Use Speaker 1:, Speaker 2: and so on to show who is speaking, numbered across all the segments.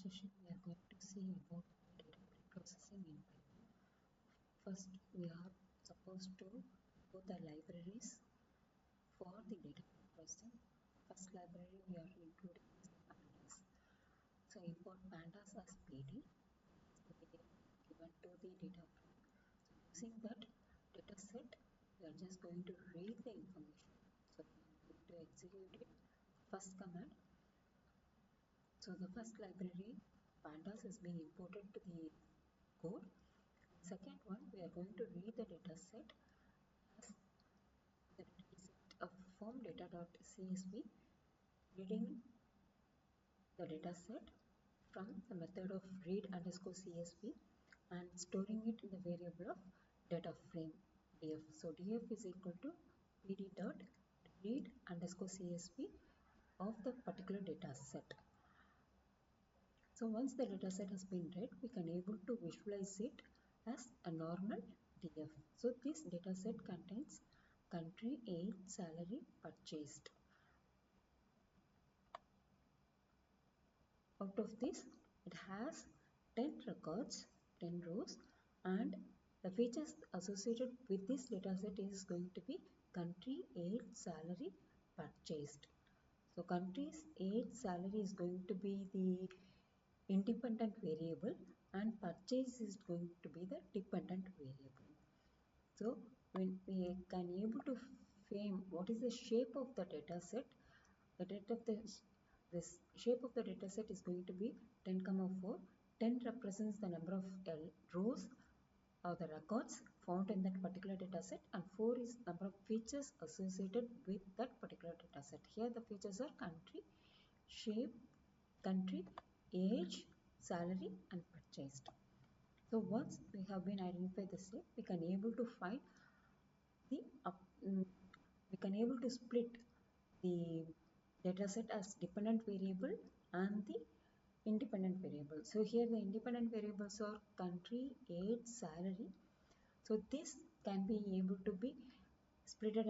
Speaker 1: session, we are going to see about data preprocessing in Python. First, we are supposed to go the libraries for the data preprocessing. First library we are including is pandas. So import pandas as PD given to the data frame. So using that data set, we are just going to read the information. So we are going to execute it. First command. So the first library pandas is being imported to the code. Second one, we are going to read the data set as the data set of form data.csv, reading the data set from the method of read underscore csv and storing it in the variable of data frame df. So df is equal to pd dot read underscore csv of the particular data set. So once the data set has been read, we can able to visualize it as a normal DF. So this data set contains country, age, salary, purchased. Out of this, it has 10 records, 10 rows, and the features associated with this data set is going to be country, age, salary, purchased. So country's age, salary is going to be the independent variable and purchase is going to be the dependent variable. So when we can able to frame what is the shape of the data set, the data of this shape of the data set is going to be 10,4. 10 represents the number of rows or the records found in that particular data set, and 4 is number of features associated with that particular data set. Here the features are country, shape, country, age, salary and purchased. So once we have been identified the shape, we can able to find the we can able to split the data set as dependent variable and the independent variable. So here the independent variables are country, age, salary. So this can be able to be split as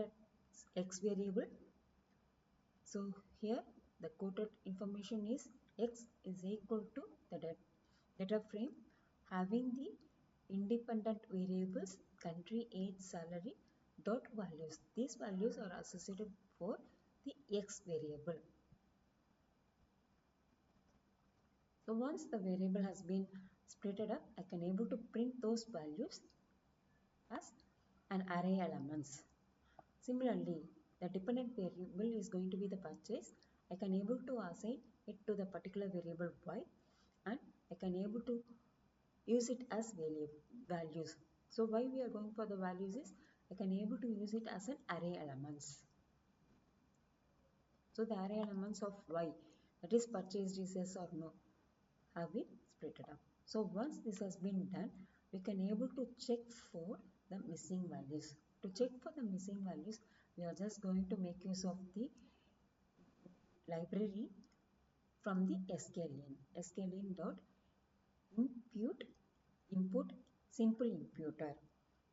Speaker 1: x variable. So here the quoted information is x is equal to the data frame having the independent variables country, age, salary dot values. These values are associated for the x variable. So once the variable has been splitted up, I can able to print those values as an array elements. Similarly, the dependent variable is going to be the purchase. I can able to assign it to the particular variable y, and I can able to use it as values. So why we are going for the values is I can able to use it as an array elements. So the array elements of y, that is purchased is yes or no, have been split up. So once this has been done, we can able to check for the missing values. To check for the missing values, we are just going to make use of the library from the sklein. Sklein dot input simple imputer.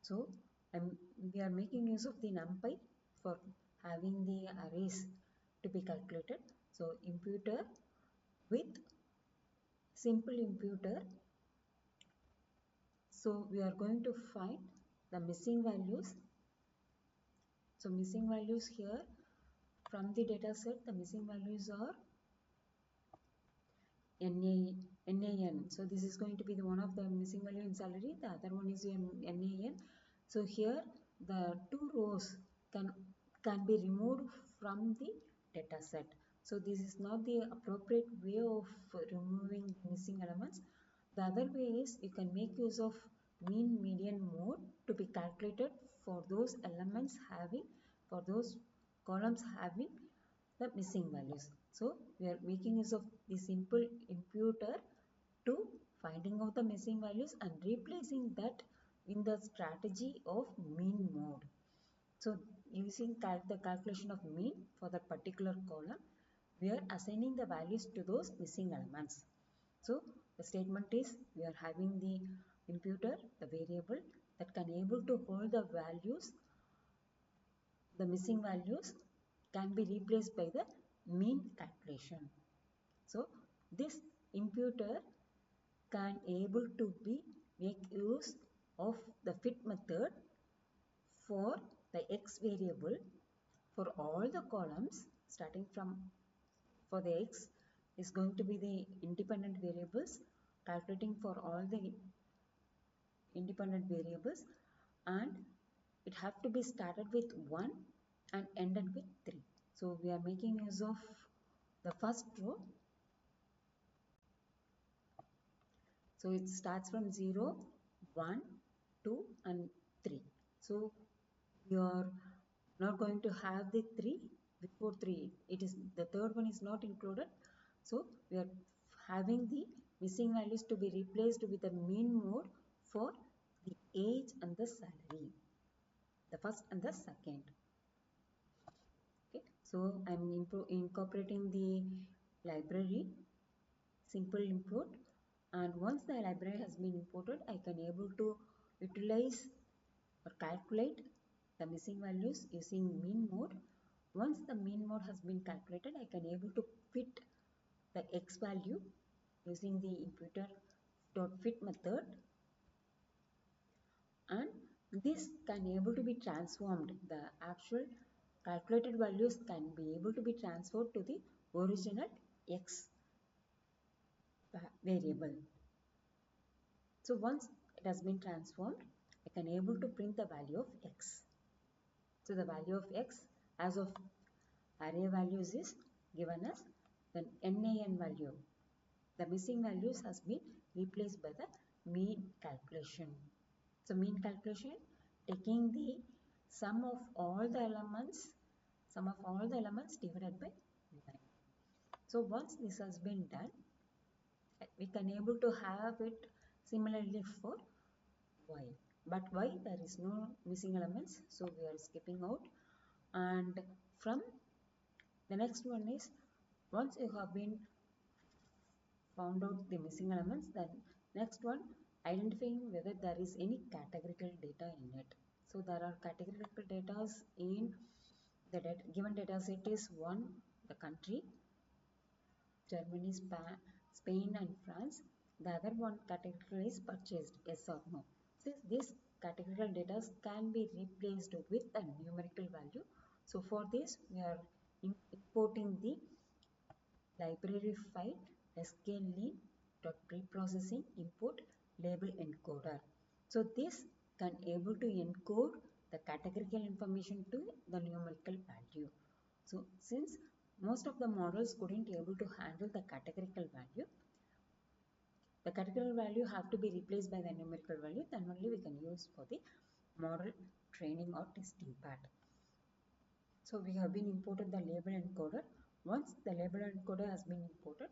Speaker 1: So we are making use of the numpy for having the arrays to be calculated. So imputer with simple imputer. So we are going to find the missing values. So missing values here from the data set, the missing values are NAN. So this is going to be the one of the missing value in salary. The other one is NAN. So here the two rows can be removed from the data set. So this is not the appropriate way of removing missing elements. The other way is you can make use of mean median mode to be calculated for those elements having, for those columns having the missing values. So we are making use of the simple imputer to finding out the missing values and replacing that in the strategy of mean mode. So using the calculation of mean for the particular column, we are assigning the values to those missing elements. So the statement is we are having the imputer, the variable that can able to hold the values, the missing values can be replaced by the mean calculation. So this imputer can able to be make use of the fit method for the x variable for all the columns starting from for the x is going to be the independent variables, calculating for all the independent variables, and it have to be started with 1 and ended with 3. So we are making use of the first row. So it starts from 0, 1, 2 and 3. So you are not going to have the 3 before 3. It is the third one is not included. So we are having the missing values to be replaced with the mean mode for the age and the salary, the first and the second. Okay, so I'm incorporating the library simple import, and once the library has been imported, I can able to utilize or calculate the missing values using mean mode. Once the mean mode has been calculated, I can able to fit the x value using the imputer dot fit method, and this can able to be transformed. The actual calculated values can be able to be transferred to the original x variable. So once it has been transformed, I can able to print the value of x. So the value of x as of array values is given as the NaN value. The missing values has been replaced by the mean calculation. So mean calculation taking the sum of all the elements divided by 9. So once this has been done, we can able to have it similarly for y. But y there is no missing elements, so we are skipping out. And from the next one is, once you have been found out the missing elements, then next one, identifying whether there is any categorical data in it. So there are categorical data in the given data set is one, the country, Germany, Spain and France. The other one category is purchased, yes or no. Since this categorical data can be replaced with a numerical value. So for this we are importing the library file sklean.preprocessing import label encoder. So this can able to encode the categorical information to the numerical value. So since most of the models couldn't able to handle the categorical value, the categorical value have to be replaced by the numerical value, then only we can use for the model training or testing part. So we have been imported the label encoder. Once the label encoder has been imported,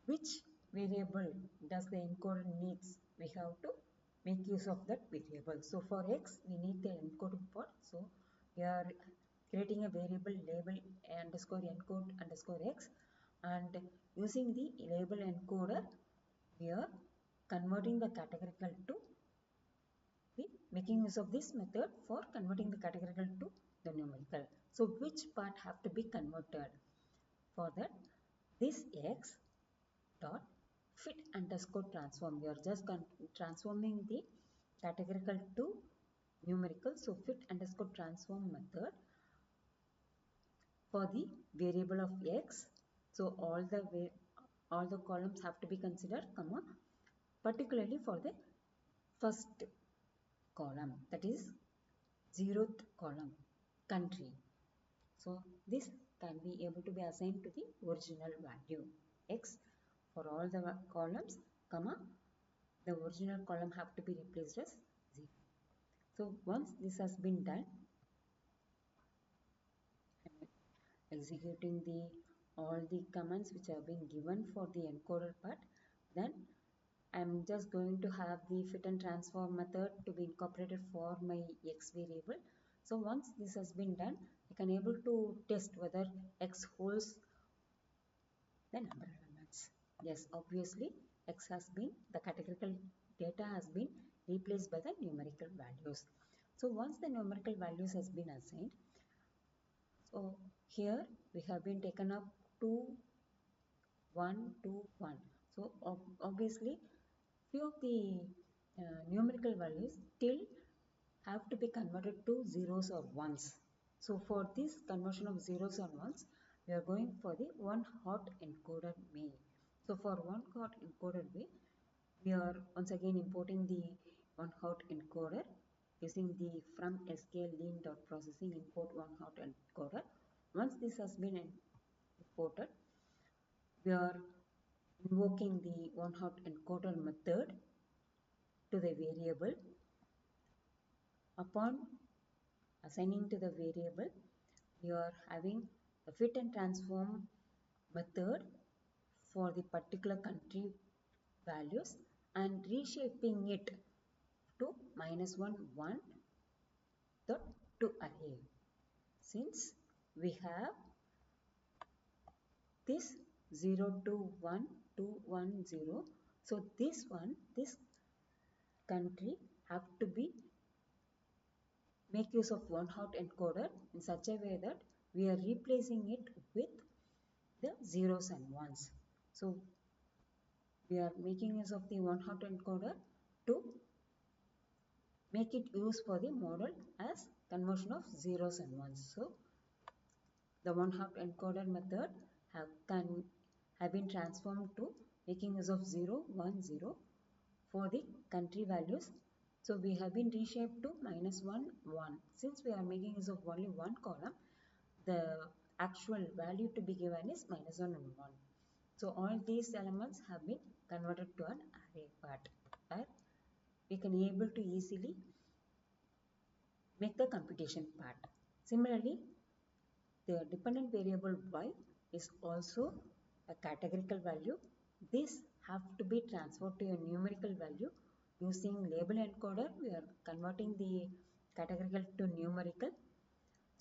Speaker 1: which variable does the encoder needs? We have to make use of that variable. So for x, we need the encoding part. So we are creating a variable label underscore encode underscore x, and using the label encoder, we are converting the categorical to the making use of this method for converting the categorical to the numerical. So which part have to be converted? For that, this x dot fit underscore transform. We are just transforming the categorical to numerical. So fit underscore transform method for the variable of x. So all the columns have to be considered, comma, particularly for the first column, that is 0th column, country. So this can be able to be assigned to the original value x for all the columns, comma, the original column have to be replaced as 0. So once this has been done, executing the all the commands which have been given for the encoder part, then I'm just going to have the fit and transform method to be incorporated for my x variable. So once this has been done, I can able to test whether x holds the number elements. Yes, obviously x has been, the categorical data has been replaced by the numerical values. So once the numerical values has been assigned, so here we have been taken up 2, 1, 2, 1. So obviously few of the numerical values still have to be converted to zeros or ones. So for this conversion of zeros and ones, we are going for the one hot encoded way. So for one hot encoded way, we are once again importing the one hot encoder using the from sklean.processing import one hot encoder. Once this has been imported, we are invoking the one hot encoder method to the variable. Upon assigning to the variable, we are having the fit and transform method for the particular country values and reshaping it to -1 1 the to array. Since we have this 0 to 1 to 1 0, so this country have to be make use of one hot encoder in such a way that we are replacing it with the zeros and ones. So we are making use of the one hot encoder to make it use for the model as conversion of zeros and ones. So the one hot encoder method have been transformed to making use of 0 1 0 for the country values. So we have been reshaped to -1 1. Since we are making use of only one column, the actual value to be given is -1 and 1. So all these elements have been converted to an array part where we can able to easily make the computation part. Similarly, the dependent variable y is also a categorical value. This have to be transferred to a numerical value using label encoder. We are converting the categorical to numerical.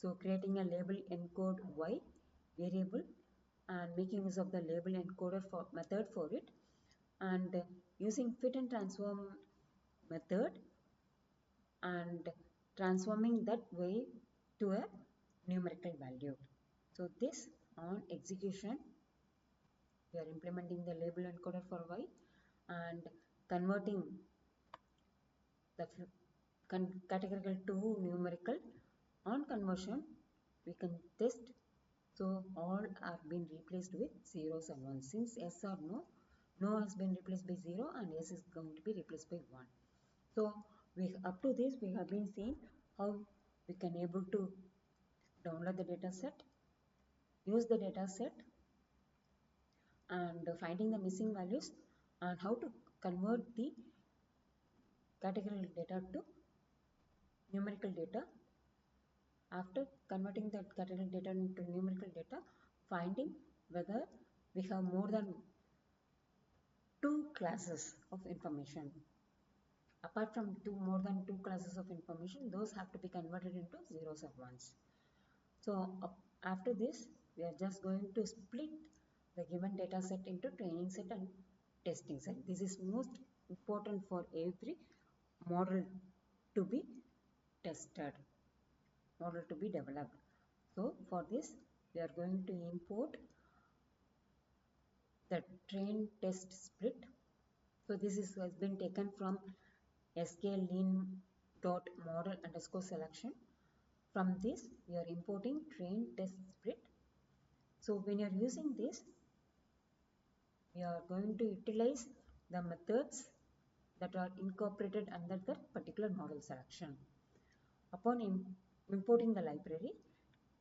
Speaker 1: So creating a label encode y variable and making use of the label encoder for method for it, and using fit and transform method and transforming that way to a numerical value. So this on execution, we are implementing the label encoder for y and converting the categorical to numerical. On conversion, we can test. So all are being replaced with zeros and ones. Since yes or no, no has been replaced by 0 and yes is going to be replaced by 1. So we up to this we have been seeing how we can able to download the data set, use the data set and finding the missing values, and how to convert the categorical data to numerical data. After converting that categorical data into numerical data, finding whether we have more than two classes of information. Apart from more than two classes of information, those have to be converted into zeros or ones. So after this, we are just going to split the given data set into training set and testing set. This is most important for every model to be tested, model to be developed. So for this, we are going to import the train test split. So this has been taken from sklean.model_selection. From this, we are importing train test split. So when you are using this, we are going to utilize the methods that are incorporated under the particular model selection. Upon importing the library,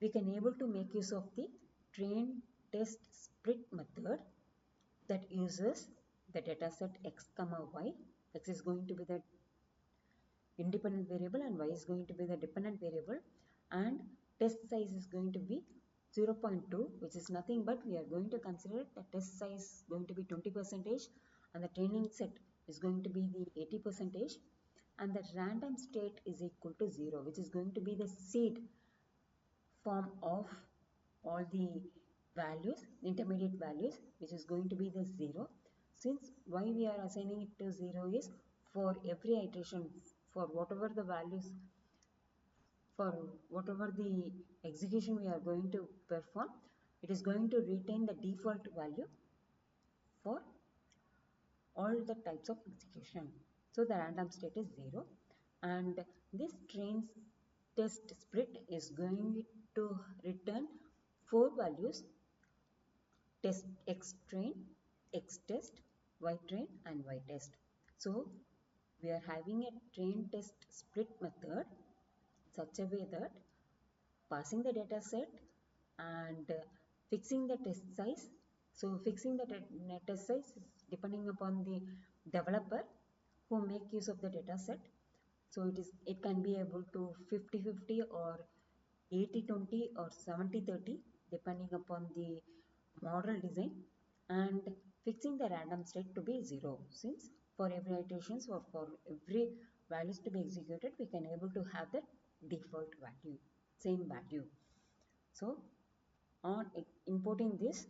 Speaker 1: we can able to make use of the train test split method that uses the dataset x comma y. X is going to be the independent variable and y is going to be the dependent variable, and test size is going to be 0.2, which is nothing but we are going to consider the test size going to be 20% and the training set is going to be the 80%, and the random state is equal to 0, which is going to be the seed form of all the values, intermediate values, which is going to be the 0. Since why we are assigning it to 0 is for every iteration, for whatever the values, for whatever the execution we are going to perform, it is going to retain the default value for all the types of execution. So the random state is 0, and this train test split is going to return 4 values: test x train, x test, y train, and y test. So we are having a train test split method such a way that passing the data set and fixing the test size. So fixing the test size is depending upon the developer who make use of the data set. So it can be able to 50-50 or 80-20 or 70-30 depending upon the model design, and fixing the random state to be 0, since for every iterations or for every values to be executed we can able to have the default value, same value. So on importing this,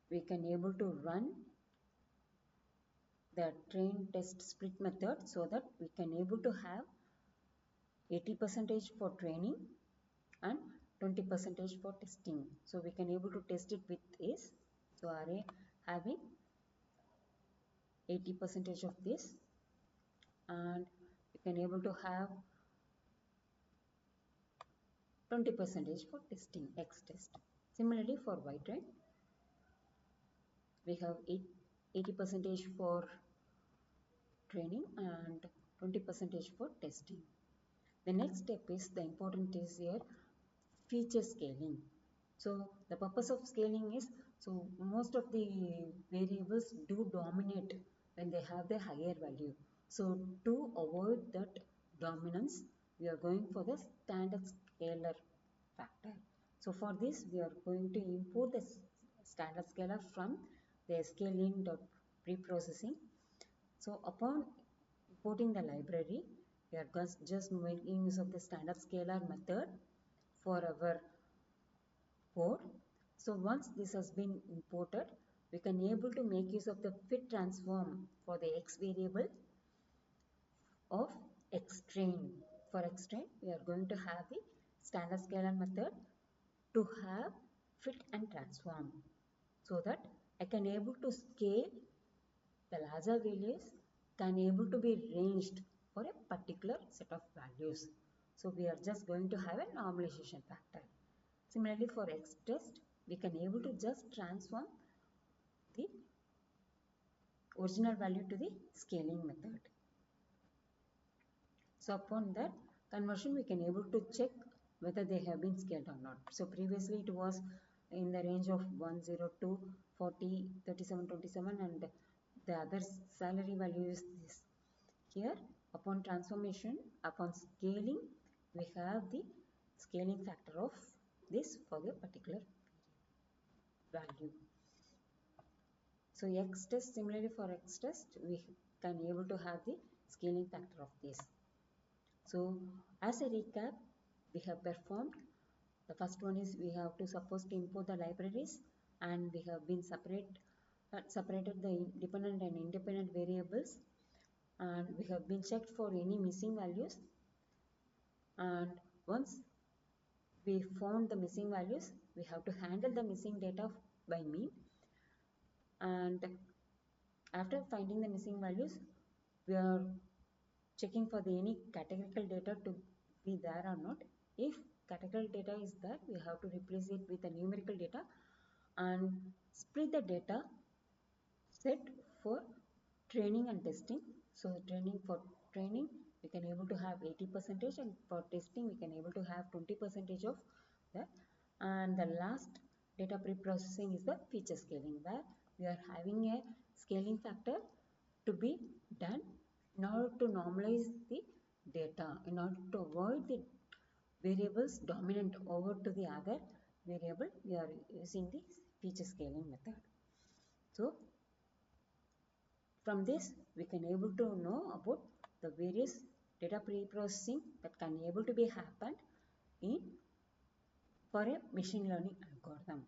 Speaker 1: we can able to run the train test split method so that we can able to have 80% for training and 20% for testing. So we can able to test it with is, so array having 80% of this, and we can able to have 20% for testing x test. Similarly for y train, we have 80% for training and 20% for testing. The next step is the important is here feature scaling. So the purpose of scaling is, so most of the variables do dominate when they have the higher value. So to avoid that dominance, we are going for the standard scalar factor. So for this, we are going to import the standard scalar from the scaling.preprocessing. So upon importing the library, we are just making use of the standard scalar method for our code. So once this has been imported, we can able to make use of the fit transform for the x variable of x train. For x train, we are going to have the standard scalar method to have fit and transform, so that I can able to scale the larger values can able to be ranged for a particular set of values. So we are just going to have a normalization factor. Similarly for x test, we can able to just transform the original value to the scaling method. So upon that conversion, we can able to check whether they have been scaled or not. So previously it was in the range of 102, 40, 37, 27, and the other salary value is this. Here upon transformation, upon scaling, we have the scaling factor of this for the particular value. So x test, similarly for x test, we can able to have the scaling factor of this. So as a recap, we have performed. The first one is we have to suppose to import the libraries, and we have been separated the dependent and independent variables, and we have been checked for any missing values, and once we found the missing values, we have to handle the missing data by mean, and after finding the missing values, we are checking for the any categorical data to be there or not. If categorical data is there, we have to replace it with the numerical data and split the data set for training and testing. So for training, we can able to have 80%, and for testing we can able to have 20% of that. And the last data pre-processing is the feature scaling, where we are having a scaling factor to be done in order to normalize the data, in order to avoid the variables dominant over to the other variable. We are using the feature scaling method. So from this, we can able to know about the various data pre-processing that can able to be happened in for a machine learning algorithm.